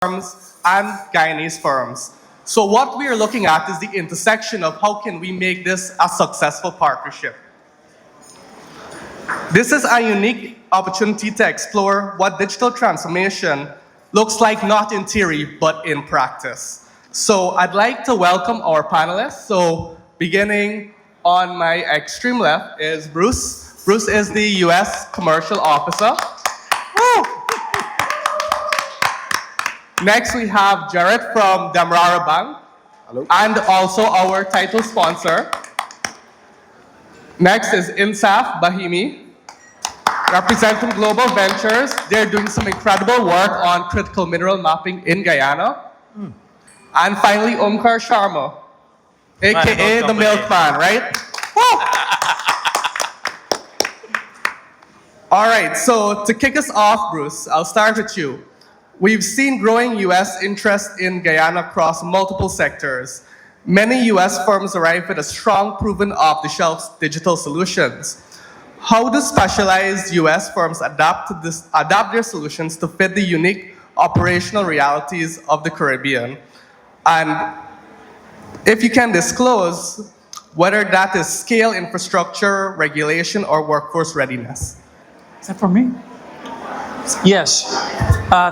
firms and Guyanese firms. So what we are looking at is the intersection of how can we make this a successful partnership. This is a unique opportunity to explore what digital transformation looks like not in theory, but in practice. So I'd like to welcome our panelists. So beginning on my extreme left is Bruce. Bruce is the US Commercial Officer. Woo! Next we have Jerrett from Demerara Bank. Hello. And also our title sponsor. Next is Insaf, Brahimi, representing Global Ventures. They're doing some incredible work on critical mineral mapping in Guyana. And finally, Omkaar Sharma, aka the milkman, right? All right, so to kick us off, Bruce, I'll start with you. We've seen growing US interest in Guyana across multiple sectors. Many US firms arrive with a strong, proven off-the-shelf digital solutions. How do specialized US firms adapt their solutions to fit the unique operational realities of the Caribbean? And if you can disclose whether that is scale, infrastructure, regulation, or workforce readiness. Is that for me? Yes.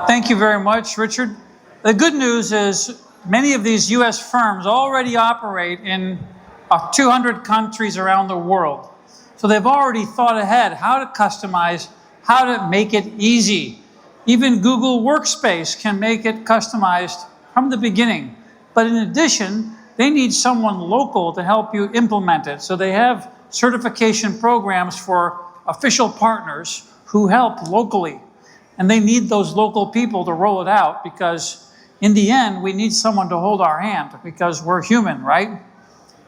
Thank you very much, Richard. The good news is many of these US firms already operate in 200 countries around the world. So they've already thought ahead how to customize, how to make it easy. Even Google Workspace can make it customized from the beginning. But in addition, they need someone local to help you implement it. So they have certification programs for official partners who help locally. And they need those local people to roll it out because in the end, we need someone to hold our hand because we're human, right?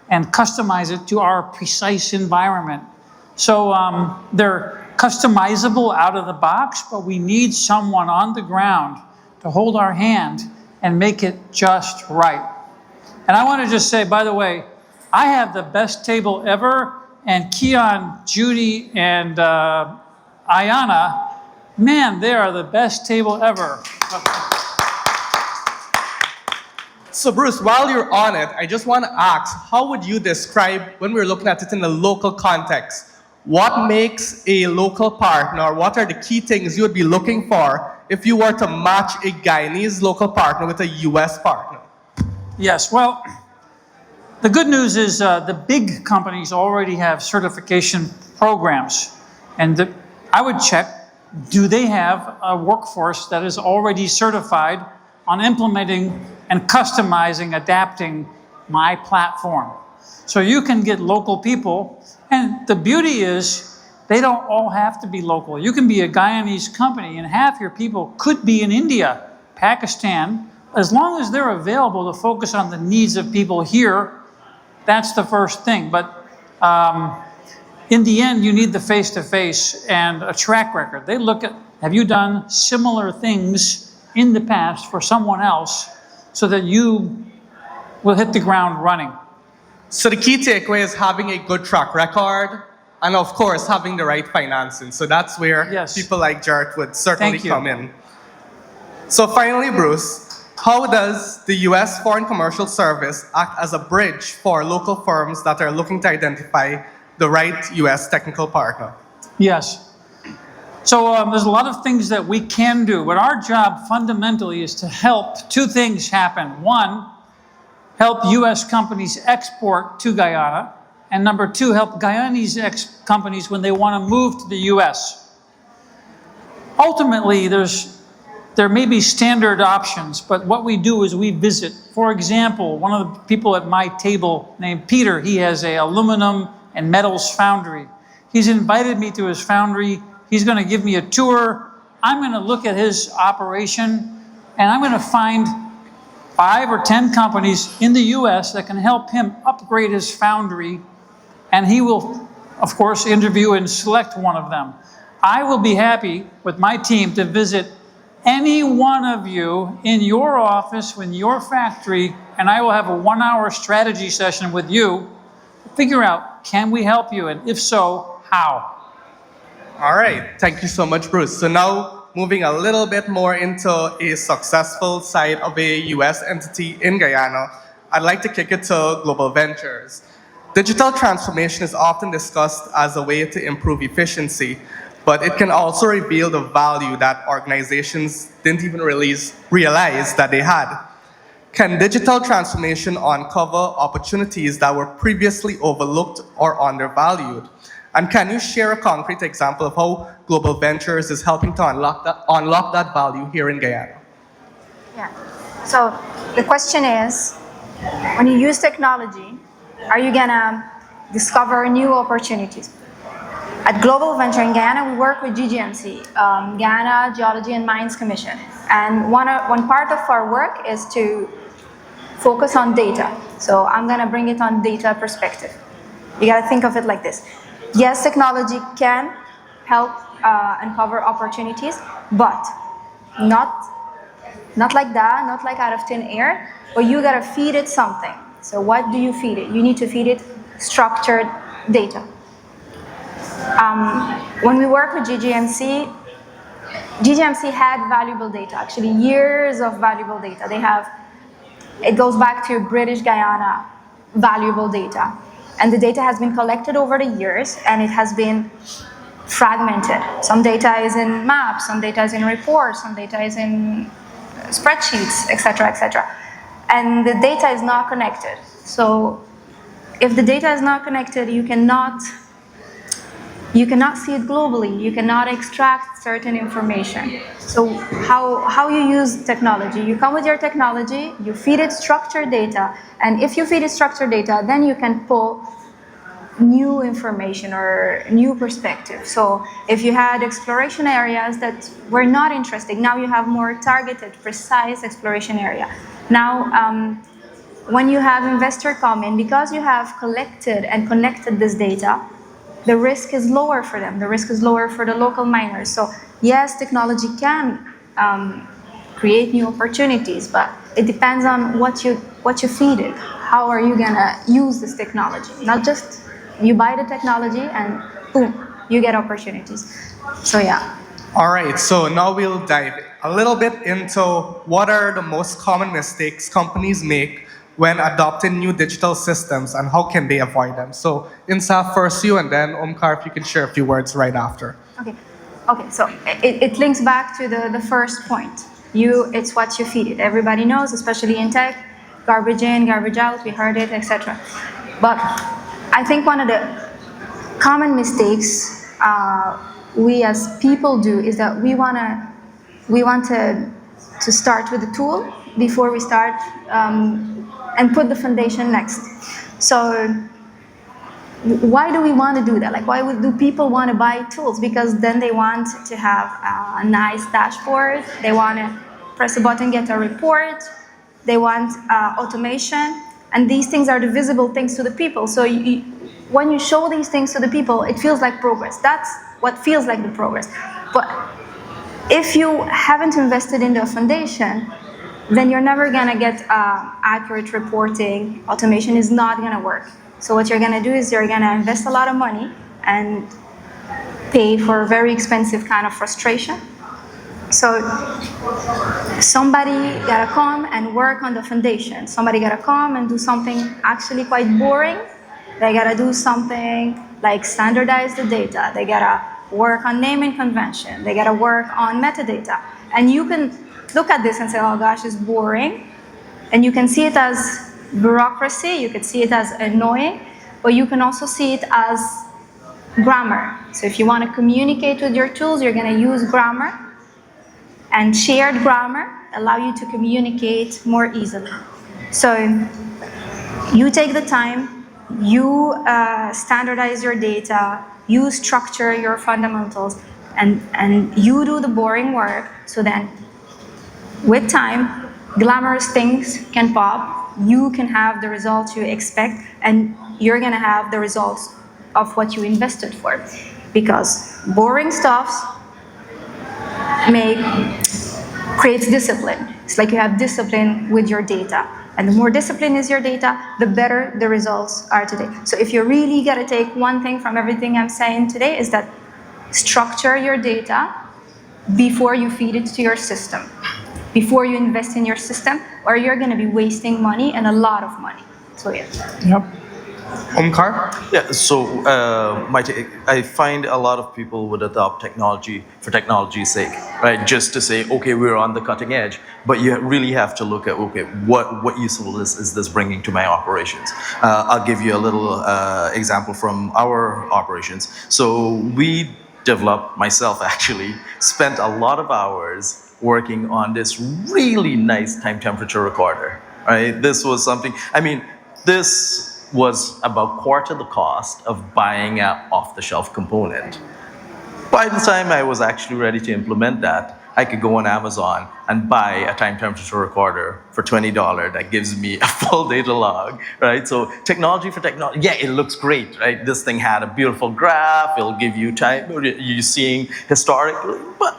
And customize it to our precise environment. So they're customizable out of the box, but we need someone on the ground to hold our hand and make it just right. And I want to just say, by the way, I have the best table ever, and Keon, Judy, and Ayana, man, they are the best table ever. So Bruce, while you're on it, I just want to ask, how would you describe, when we're looking at it in a local context, what makes a local partner? What are the key things you would be looking for if you were to match a Guyanese local partner with a US partner? Yes, well, the good news is the big companies already have certification programs. And I would check, do they have a workforce that is already certified on implementing and customizing, adapting my platform? So you can get local people, and the beauty is they don't all have to be local. You can be a Guyanese company and half your people could be in India, Pakistan, as long as they're available to focus on the needs of people here. That's the first thing. But in the end, you need the face-to-face and a track record. They look at, have you done similar things in the past for someone else so that you will hit the ground running? So the key takeaway is having a good track record and of course having the right financing. So that's where people like Jerrett would certainly come in. So finally, Bruce, how does the US Foreign Commercial Service act as a bridge for local firms that are looking to identify the right US technical partner? Yes. So there's a lot of things that we can do, but our job fundamentally is to help two things happen. One, help US companies export to Guyana, and number two, help Guyanese companies when they want to move to the US. Ultimately, there may be standard options, but what we do is we visit. For example, one of the people at my table named Peter, he has an aluminum and metals foundry. He's invited me to his foundry. He's going to give me a tour. I'm going to look at his operation, and I'm going to find 5 or 10 companies in the US that can help him upgrade his foundry, and he will, of course, interview and select one of them. I will be happy with my team to visit any one of you in your office, in your factory, and I will have a 1-hour strategy session with you to figure out, can we help you? And if so, how? All right, thank you so much, Bruce. So now moving a little bit more into a successful side of a US entity in Guyana, I'd like to kick it to global ventures. Digital transformation is often discussed as a way to improve efficiency, but it can also reveal the value that organizations didn't even realize that they had. Can digital transformation uncover opportunities that were previously overlooked or undervalued? And can you share a concrete example of how Global Ventures is helping to unlock that value here in Guyana? Yeah. So the question is, when you use technology, are you gonna discover new opportunities? At Global Venture in Guyana, we work with GGMC, Guyana Geology and Mines Commission. And one part of our work is to focus on data. So I'm gonna bring it on data perspective. You gotta think of it like this. Yes, technology can help uncover opportunities, but not like that, not like out of thin air, but you gotta feed it something. So what do you feed it? You need to feed it structured data. When we work with GGMC had valuable data, actually years of valuable data. It goes back to British Guyana, valuable data. And the data has been collected over the years and it has been fragmented. Some data is in maps, some data is in reports, some data is in spreadsheets, etc., etc. And the data is not connected. So if the data is not connected, you cannot see it globally. You cannot extract certain information. So how you use technology? You come with your technology, you feed it structured data, and if you feed it structured data, then you can pull new information or new perspective. So if you had exploration areas that were not interesting, now you have more targeted, precise exploration area. Now, when you have investor come in, because you have collected and connected this data, the risk is lower for them. The risk is lower for the local miners. So yes, technology can create new opportunities, but it depends on what you feed it. How are you gonna use this technology? Not just you buy the technology and boom, you get opportunities. So yeah. All right, so now we'll dive a little bit into what are the most common mistakes companies make when adopting new digital systems and how can they avoid them. So Insaf, first you, and then Omkaar, if you can share a few words right after. Okay, so it links back to the first point. It's what you feed it. Everybody knows, especially in tech, garbage in, garbage out, we heard it, etc. But I think one of the common mistakes we as people do is that we want to start with the tool before we start and put the foundation next. So why do we want to do that? Like, why do people want to buy tools? Because then they want to have a nice dashboard. They want to press a button, get a report. They want automation. And these things are the visible things to the people. So when you show these things to the people, it feels like progress. That's what feels like the progress. But if you haven't invested in the foundation, then you're never gonna get accurate reporting. Automation is not gonna work. So what you're gonna do is you're gonna invest a lot of money and pay for very expensive kind of frustration. So somebody gotta come and work on the foundation. Somebody gotta come and do something actually quite boring. They gotta do something like standardize the data. They gotta work on naming convention. They gotta work on metadata. And you can look at this and say, oh gosh, it's boring. And you can see it as bureaucracy. You could see it as annoying, but you can also see it as grammar. So if you want to communicate with your tools, you're gonna use grammar. And shared grammar allow you to communicate more easily. So you take the time, you standardize your data, you structure your fundamentals, and you do the boring work. So then with time, glamorous things can pop, you can have the results you expect, and you're gonna have the results of what you invested for. Because boring stuff creates discipline. It's like you have discipline with your data. And the more discipline is your data, the better the results are today. So if you really gotta take one thing from everything I'm saying today is that structure your data, before you feed it to your system, before you invest in your system, or you're going to be wasting money and a lot of money. So yeah. Yep. Omkar? Yeah, so I find a lot of people would adopt technology for technology's sake, right? Just to say, okay, we're on the cutting edge, but you really have to look at, okay, what usefulness is this bringing to my operations? I'll give you a little example from our operations. So we developed, myself actually, spent a lot of hours working on this really nice time temperature recorder, right? This was something, I mean, this was about quarter the cost of buying an off-the-shelf component. By the time I was actually ready to implement that, I could go on Amazon and buy a time temperature recorder for $20 that gives me a full data log, right? So technology for technology, yeah, it looks great, right? This thing had a beautiful graph, it'll give you time, you're seeing historically, but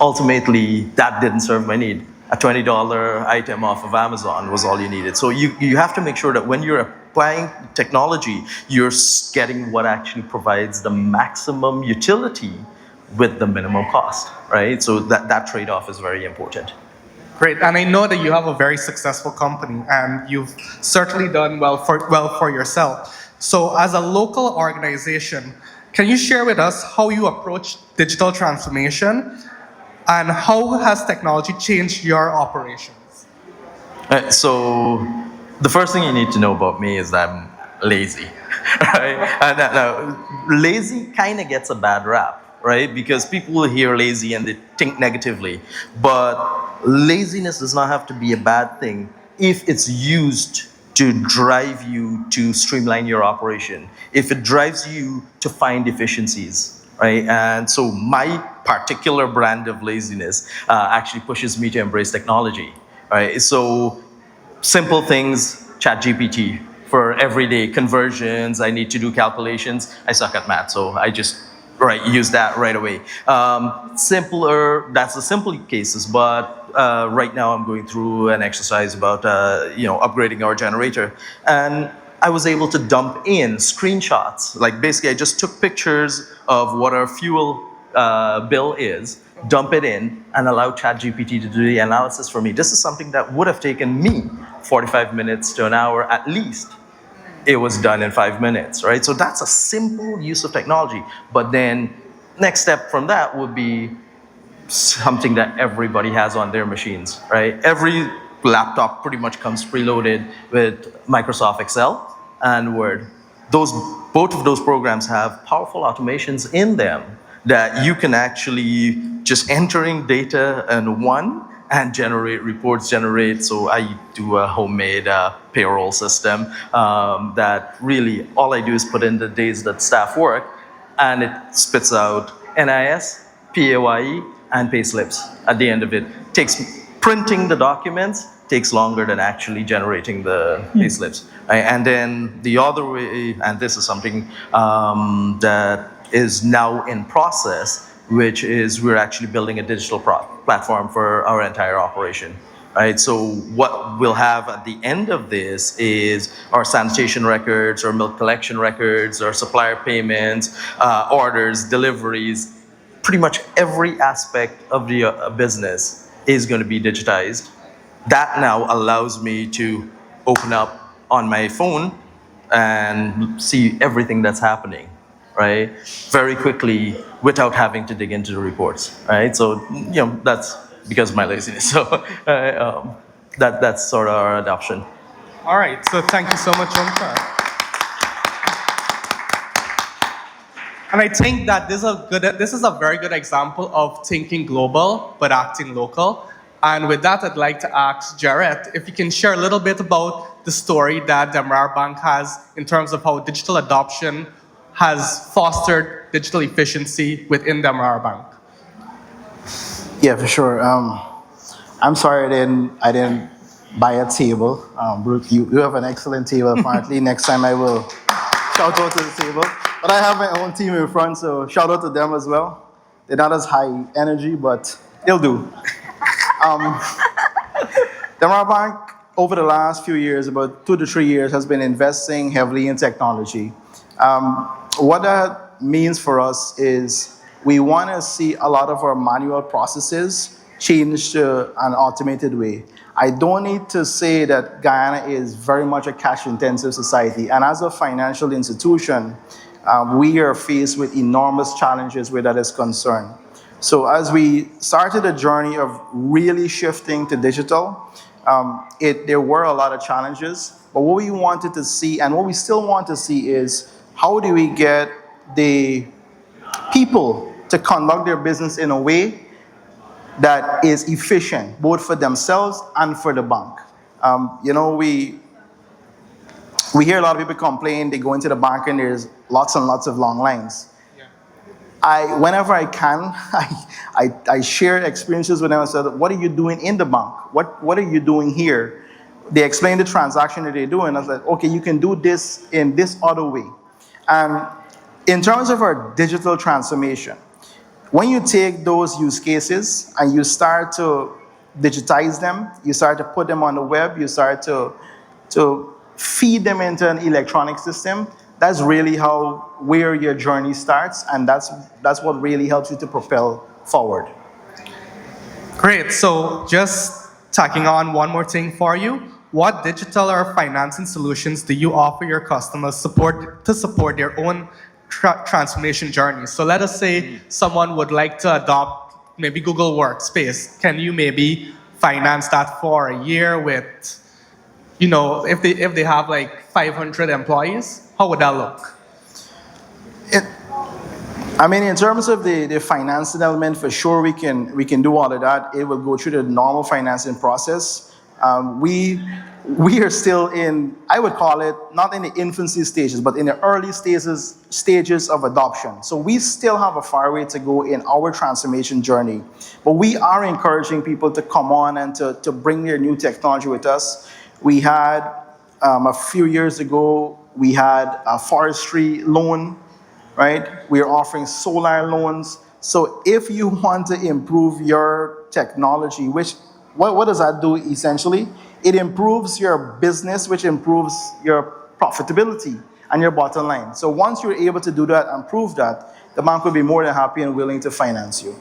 ultimately that didn't serve my need. A $20 item off of Amazon was all you needed. So you have to make sure that when you're applying technology, you're getting what actually provides the maximum utility with the minimum cost, right? So that trade-off is very important. Great, and I know that you have a very successful company, and you've certainly done well for yourself. So as a local organization, can you share with us how you approach digital transformation, and how has technology changed your operations? So the first thing you need to know about me is that I'm lazy, right? And now, lazy kind of gets a bad rap, right? Because people will hear lazy and they think negatively. But laziness does not have to be a bad thing if it's used to drive you to streamline your operation, if it drives you to find efficiencies. Right? And so my particular brand of laziness actually pushes me to embrace technology. Right? So simple things, ChatGPT for everyday conversions. I need to do calculations. I suck at math, so I just use that right away. Simpler, that's the simple cases, but right now I'm going through an exercise about upgrading our generator. And I was able to dump in screenshots. Like basically I just took pictures of what our fuel bill is, dump it in, and allow ChatGPT to do the analysis for me. This is something that would have taken me 45 minutes to an hour at least. It was done in 5 minutes, right? So that's a simple use of technology. But then next step from that would be something that everybody has on their machines, right? Every laptop pretty much comes preloaded with Microsoft Excel and Word. Both of those programs have powerful automations in them that you can actually just entering data in one and generate reports, so I do a homemade payroll system that really all I do is put in the days that staff work and it spits out NIS, PAYE, and pay slips at the end of it. Printing the documents takes longer than actually generating the pay slips. Right? And then the other way, and this is something that is now in process, which is we're actually building a digital platform for our entire operation. Right? So what we'll have at the end of this is our sanitation records, our milk collection records, our supplier payments, orders, deliveries. Pretty much every aspect of the business is going to be digitized. That now allows me to open up on my phone and see everything that's happening, right? Very quickly without having to dig into the reports, right? So, that's because of my laziness. So that's sort of our adoption. All right, so thank you so much, Omkaar. And I think that this is a very good example of thinking global but acting local. And with that, I'd like to ask Jerrett if you can share a little bit about the story that Demerara Bank has in terms of how digital adoption has fostered digital efficiency within Demerara Bank. Yeah, for sure. I'm sorry I didn't buy a table. Brooke, you have an excellent table apparently. Next time I will shout out to the table. But I have my own team in front, so shout out to them as well. They're not as high energy, but they'll do. Demerara Bank, over the last few years, about 2 to 3 years, has been investing heavily in technology. What that means for us is We want to see a lot of our manual processes changed to an automated way. I don't need to say that Guyana is very much a cash-intensive society, and as a financial institution, we are faced with enormous challenges where that is concerned. So as we started a journey of really shifting to digital, there were a lot of challenges, but what we wanted to see and what we still want to see is how do we get the people to conduct their business in a way that is efficient, both for themselves and for the bank. We hear a lot of people complain, they go into the bank and there's lots and lots of long lines. Whenever I can, I share experiences with them and say, what are you doing in the bank? What are you doing here? They explain the transaction that they're doing. I was like, okay, you can do this in this other way. And in terms of our digital transformation, when you take those use cases and you start to digitize them, you start to put them on the web, you start to feed them into an electronic system, that's really where your journey starts, and that's what really helps you to propel forward. Great. So just tacking on one more thing for you. What digital or financing solutions do you offer your customers to support their own transformation journey? So let us say someone would like to adopt maybe Google Workspace. Can you maybe finance that for a year with, if they have like 500 employees? How would that look? In terms of the financing element, for sure we can do all of that. It will go through the normal financing process. We are still in, I would call it, not in the infancy stages, but in the early stages of adoption. So we still have a far way to go in our transformation journey. But we are encouraging people to come on and to bring their new technology with us. We had, a few years ago, we had a forestry loan, right? We are offering solar loans. So if you want to improve your technology, what does that do essentially? It improves your business, which improves your profitability and your bottom line. So once you're able to do that and prove that, the bank will be more than happy and willing to finance you.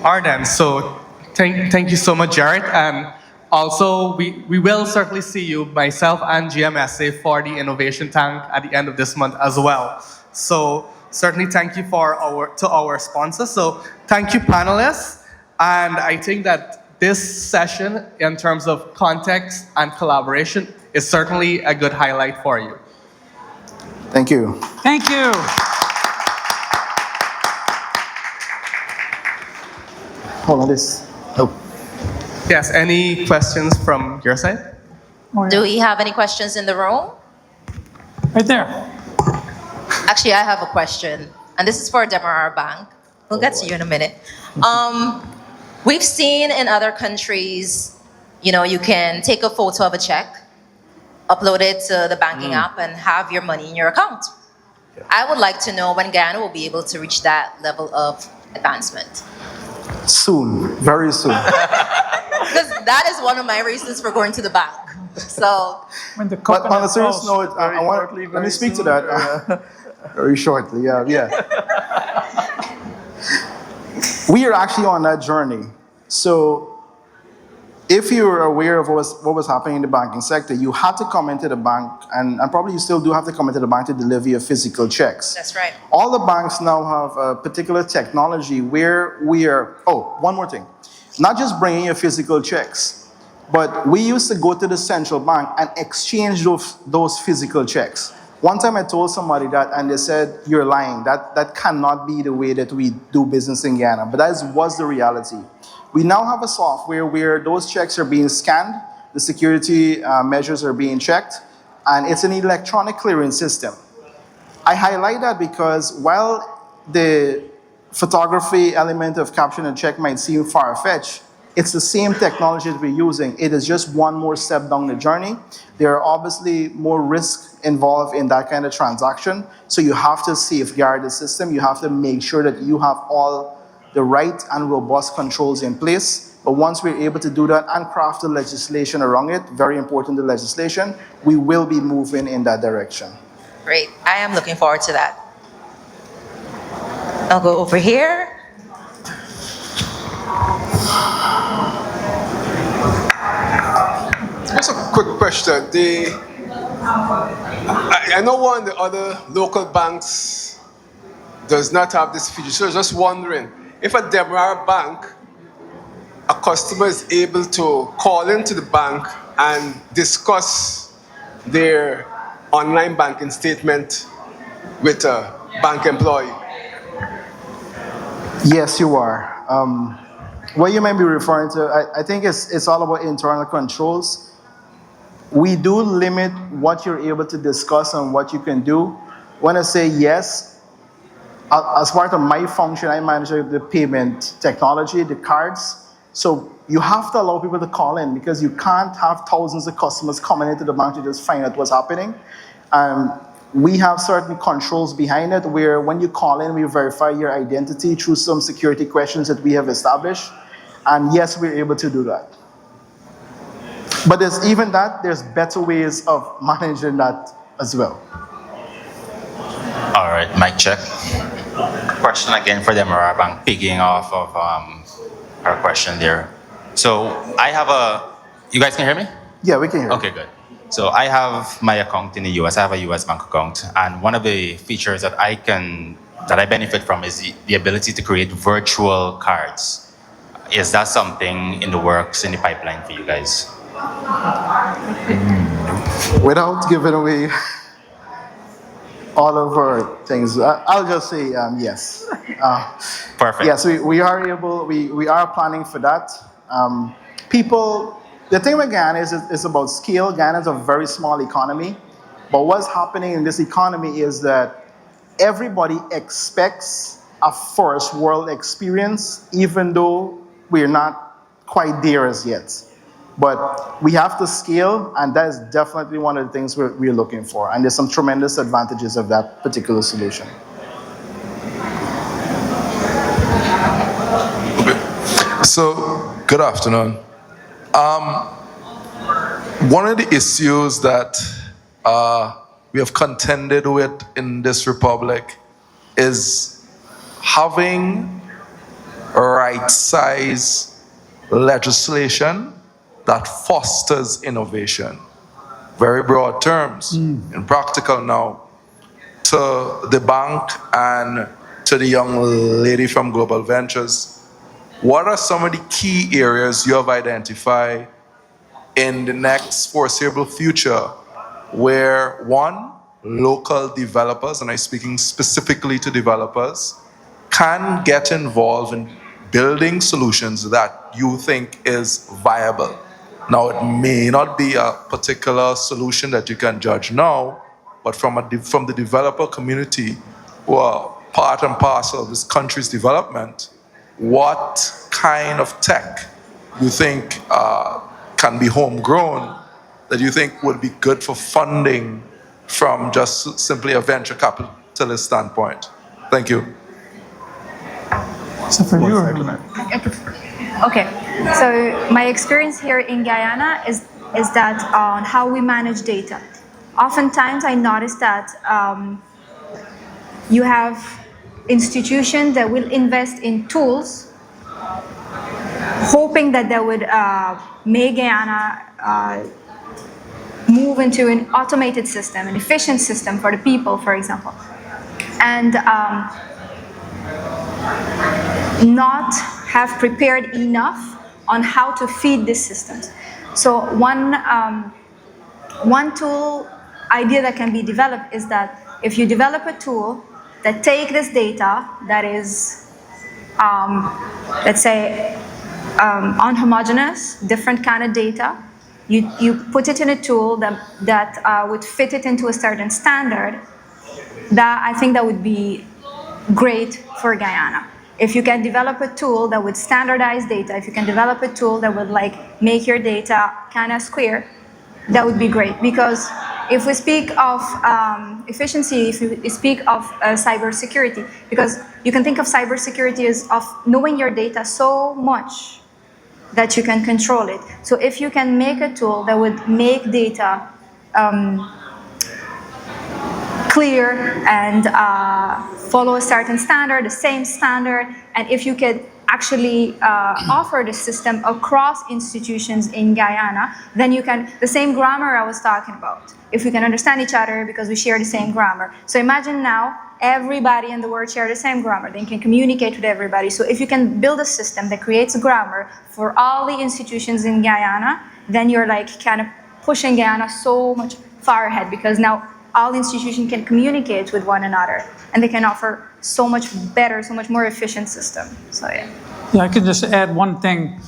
All right, then. So thank you so much, Jerrett. And also, we will certainly see you, myself and GMSA, for the Innovation Tank at the end of this month as well. So certainly thank you to our sponsors. So thank you, panelists. And I think that this session, in terms of context and collaboration, is certainly a good highlight for you. Thank you. Thank you. Hold on this. Oh. Yes, any questions from your side? Do we have any questions in the room? Right there. Actually, I have a question, and this is for Demerara Bank. We'll get to you in a minute. We've seen in other countries, you can take a photo of a check, upload it to the banking app, and have your money in your account. Yeah. I would like to know when Guyana will be able to reach that level of advancement. Soon, very soon. Because that is one of my reasons for going to the bank. So, but on a serious note, let me speak to that very shortly. Yeah. We are actually on that journey. So if you were aware of what was happening in the banking sector, you had to come into the bank, and probably you still do have to come into the bank to deliver your physical checks. That's right. All the banks now have a particular technology where we are, one more thing. Not just bringing your physical checks, but we used to go to the central bank and exchange those physical checks. One time I told somebody that, and they said, you're lying. That cannot be the way that we do business in Guyana. But that was the reality. We now have a software where those checks are being scanned, the security measures are being checked, and it's an electronic clearing system. I highlight that because while the photography element of capturing a check might seem far-fetched, it's the same technology that we're using. It is just one more step down the journey. There are obviously more risks involved in that kind of transaction, so you have to safeguard the system. You have to make sure that you have all the right and robust controls in place. But once we're able to do that and craft the legislation around it, very important, the legislation, we will be moving in that direction. Great. I am looking forward to that. I'll go over here. Just a quick question. I know one of the other local banks does not have this feature. So I was just wondering, if a Demerara bank, a customer is able to call into the bank and discuss their online banking statement with a bank employee. Yes, you are. What you might be referring to, I think it's all about internal controls. We do limit what you're able to discuss and what you can do. When I say yes, as part of my function, I manage the payment technology, the cards. So you have to allow people to call in because you can't have thousands of customers coming into the bank to just find out what's happening. We have certain controls behind it where when you call in, we verify your identity through some security questions that we have established. And yes, we're able to do that. But there's better ways of managing that as well. All right, mic check. Question again for Demerara Bank, picking off of our question there. So I have you guys can hear me? Yeah, we can hear you. Okay, good. So I have my account in the US. I have a US bank account. And one of the features that I benefit from is the ability to create virtual cards. Is that something in the works, in the pipeline for you guys? Without giving away all of our things, I'll just say yes. Perfect. Yes, we are planning for that. The thing with Guyana is about scale. Guyana is a very small economy, but what's happening in this economy is that everybody expects a first world experience, even though we're not quite there as yet. But we have to scale, and that is definitely one of the things we're looking for. And there's some tremendous advantages of that particular solution. So, good afternoon. One of the issues that we have contended with in this republic is having right-size legislation that fosters innovation. Very broad terms. In practical now, to the bank and to the young lady from Global Ventures, what are some of the key areas you have identified in the next foreseeable future where, one, local developers, and I'm speaking specifically to developers, can get involved in building solutions that you think is viable? Now, it may not be a particular solution that you can judge now, but from the developer community who are part and parcel of this country's development, what kind of tech you think can be homegrown that you think would be good for funding from just simply a venture capitalist standpoint? Thank you. So for you, Okay, so my experience here in Guyana is that on how we manage data. Oftentimes I notice that you have institutions that will invest in tools hoping that they would make Guyana move into an automated system, an efficient system for the people, for example. And not have prepared enough on how to feed these systems. So one tool idea that can be developed is that if you develop a tool that take this data that is, let's say, unhomogeneous, different kind of data, you put it in a tool that would fit it into a certain standard, that I think that would be great for Guyana. If you can develop a tool that would standardize data, if you can develop a tool that would make your data kind of square, that would be great. Because if we speak of efficiency, if we speak of cybersecurity, because you can think of cybersecurity as of knowing your data so much that you can control it. So if you can make a tool that would make data clear and follow a certain standard, the same standard, and if you could actually offer the system across institutions in Guyana, then you can, the same grammar I was talking about, if we can understand each other because we share the same grammar. So imagine now, everybody in the world share the same grammar, they can communicate with everybody. So if you can build a system that creates a grammar for all the institutions in Guyana, then you're like kind of pushing Guyana so much far ahead, because now all institutions can communicate with one another and they can offer so much better, so much more efficient system. So yeah. Yeah, I can just add one thing.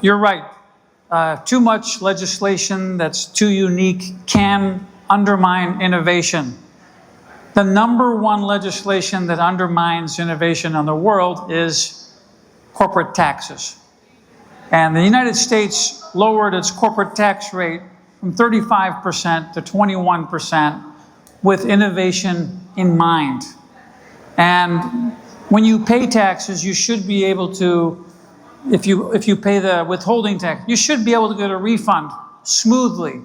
You're right. Too much legislation that's too unique can undermine innovation. The number one legislation that undermines innovation in the world is corporate taxes. And the United States lowered its corporate tax rate from 35% to 21% with innovation in mind. And when you pay taxes, you should be able to, if you pay the withholding tax, you should be able to get a refund smoothly.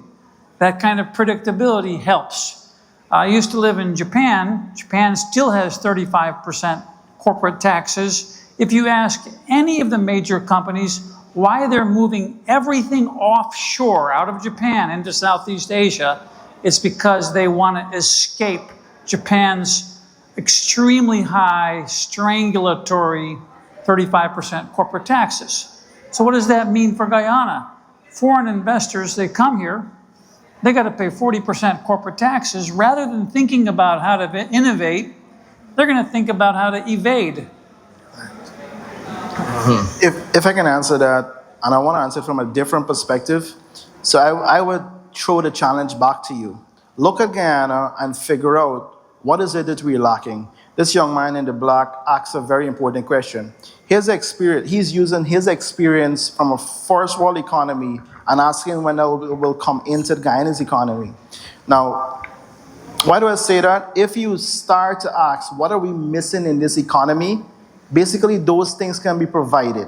That kind of predictability helps. I used to live in Japan. Japan still has 35% corporate taxes. If you ask any of the major companies why they're moving everything offshore out of Japan into Southeast Asia, it's because they want to escape Japan's extremely high, strangulatory 35% corporate taxes. So what does that mean for Guyana? Foreign investors, they come here, they got to pay 40% corporate taxes. Rather than thinking about how to innovate, they're going to think about how to evade. If I can answer that, and I want to answer from a different perspective, so I would throw the challenge back to you. Look at Guyana and figure out what is it that we're lacking. This young man in the black asks a very important question. His experience, he's using his experience from a first world economy and asking when that will come into Guyana's economy. Now, why do I say that? If you start to ask, what are we missing in this economy? Basically, those things can be provided.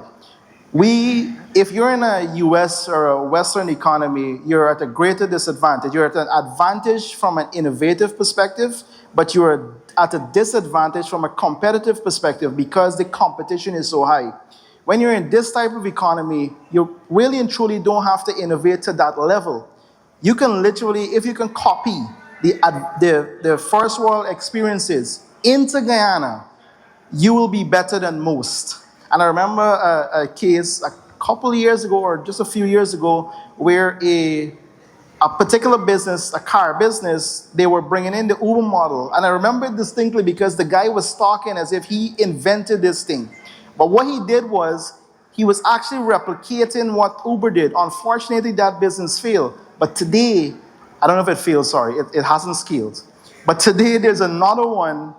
If you're in a US or a Western economy, you're at a greater disadvantage. You're at an advantage from an innovative perspective, but you're at a disadvantage from a competitive perspective because the competition is so high. When you're in this type of economy, you really and truly don't have to innovate to that level. You can literally, if you can copy the first world experiences into Guyana, you will be better than most. And I remember a case a couple of years ago, or just a few years ago, where a particular business, a car business, they were bringing in the Uber model. And I remember it distinctly because the guy was talking as if he invented this thing. But what he did was, he was actually replicating what Uber did. Unfortunately, that business failed. But today, I don't know if it failed, sorry, it hasn't scaled. But today there's another one,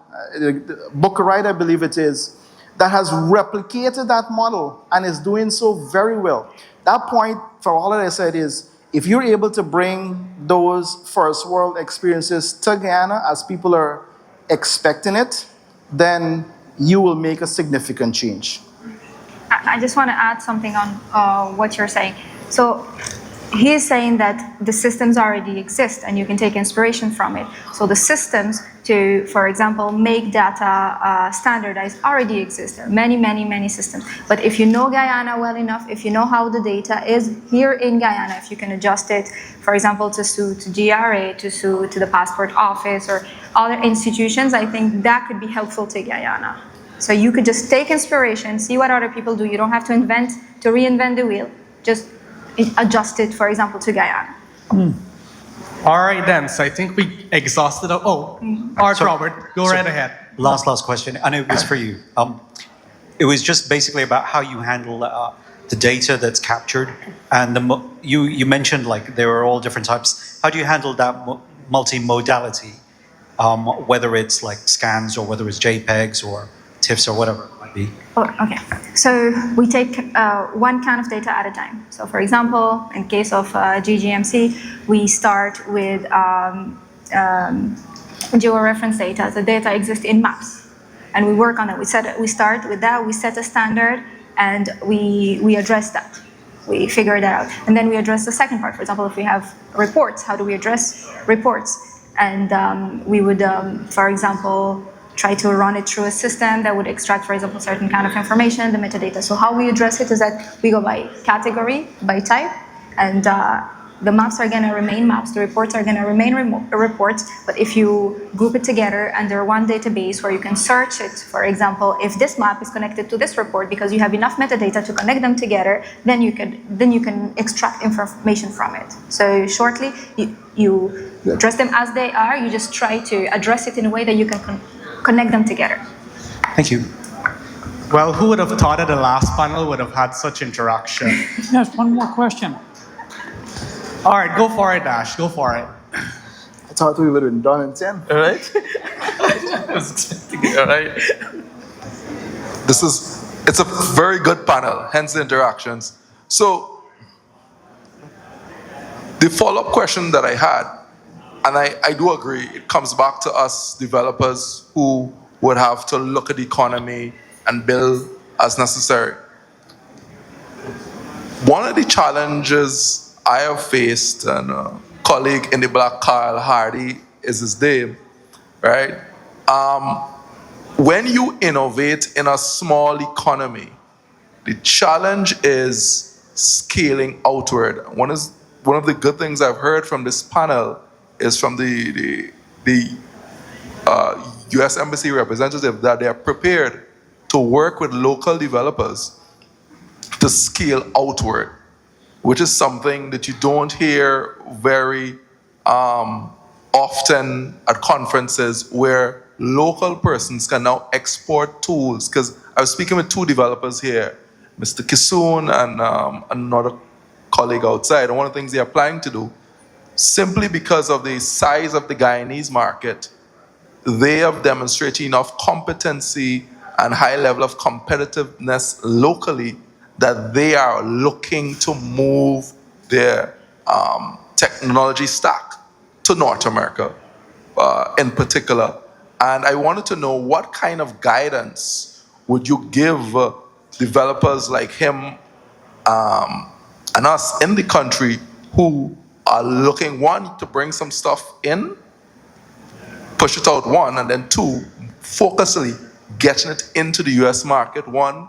Bucharest, I believe it is, that has replicated that model and is doing so very well. That point, for all that I said, is if you're able to bring those first world experiences to Guyana as people are expecting it, then you will make a significant change. I just want to add something on what you're saying. So he's saying that the systems already exist and you can take inspiration from it. So the systems to, for example, make data standardized already exist. There are many, many, many systems. But if you know Guyana well enough, if you know how the data is here in Guyana, if you can adjust it, for example, to suit GRA, to suit to the passport office or other institutions, I think that could be helpful to Guyana. So you could just take inspiration, see what other people do. You don't have to reinvent the wheel. Just adjust it, for example, to Guyana. All right then, so I think we exhausted. Art Robert, go right ahead. Last question. I know it was for you. It was just basically about how you handle the data that's captured, and you mentioned like there are all different types. How do you handle that multimodality? Whether it's like scans or whether it's JPEGs or TIFFs or whatever it might be. Oh, okay, so we take one kind of data at a time. So for example, in case of GGMC, we start with georeference data. The data exists in maps, and we work on it. We start with that, we set a standard, and we address that. We figure that out. And then we address the second part. For example, if we have reports, how do we address reports? and we would, for example, try to run it through a system that would extract, for example, certain kind of information, the metadata. So how we address it is that we go by category, by type, and the maps are gonna remain maps, the reports are gonna remain reports, but if you group it together under one database where you can search it, for example, if this map is connected to this report because you have enough metadata to connect them together, then you can extract information from it. So shortly, you address them as they are, you just try to address it in a way that you can connect them together. Thank you. Well, who would have thought that the last panel would have had such interaction? Yes, one more question. All right, go for it, Dash. Go for it. I thought we would have been done in 10. All right? I was expecting it, all right? It's a very good panel, hence the interactions. So, the follow-up question that I had, and I do agree, it comes back to us developers who would have to look at the economy and build as necessary. One of the challenges I have faced, and a colleague in the black, Kyle Hardy is his name, right? When you innovate in a small economy, the challenge is scaling outward. One of the good things I've heard from this panel is from the U.S. Embassy representative that they are prepared to work with local developers to scale outward, which is something that you don't hear very often at conferences where local persons can now export tools. Because I was speaking with two developers here, Mr. Kisoon and another colleague outside, and one of the things they are planning to do, simply because of the size of the Guyanese market, they have demonstrated enough competency and high level of competitiveness locally that they are looking to move their technology stack to North America in particular. And I wanted to know what kind of guidance would you give developers like him and us in the country who are looking, one, to bring some stuff in, push it out, one, and then two, focusly getting it into the US market, one,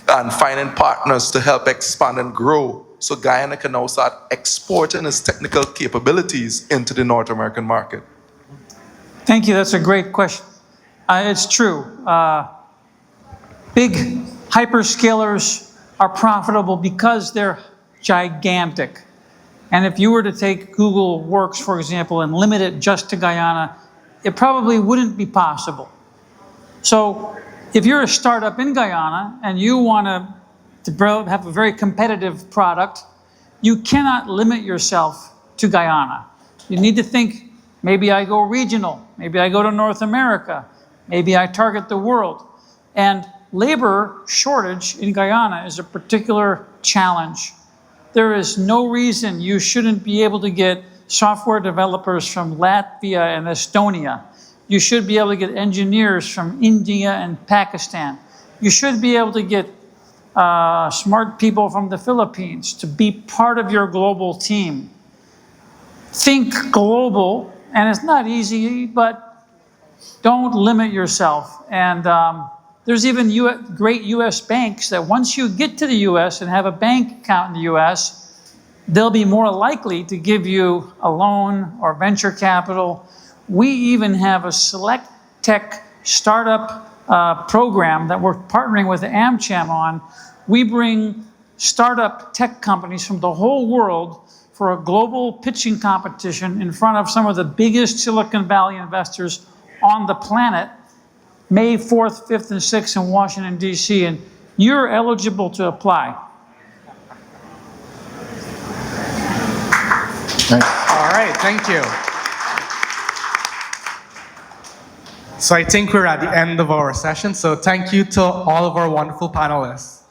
and finding partners to help expand and grow so Guyana can now start exporting its technical capabilities into the North American market. Thank you. That's a great question. It's true. Big hyperscalers are profitable because they're gigantic. And if you were to take Google Works, for example, and limit it just to Guyana, it probably wouldn't be possible. So if you're a startup in Guyana and you want to have a very competitive product, you cannot limit yourself to Guyana. You need to think, maybe I go regional, maybe I go to North America, maybe I target the world. And labor shortage in Guyana is a particular challenge. There is no reason you shouldn't be able to get software developers from Latvia and Estonia. You should be able to get engineers from India and Pakistan. You should be able to get smart people from the Philippines to be part of your global team. Think global, and it's not easy, but don't limit yourself. And there's even great US banks that once you get to the US and have a bank account in the US, they'll be more likely to give you a loan or venture capital. We even have a select tech startup program that we're partnering with AMCHAM on. We bring startup tech companies from the whole world for a global pitching competition in front of some of the biggest Silicon Valley investors on the planet, May 4th, 5th, and 6th in Washington, D.C., and you're eligible to apply. All right, thank you. So I think we're at the end of our session, so thank you to all of our wonderful panelists.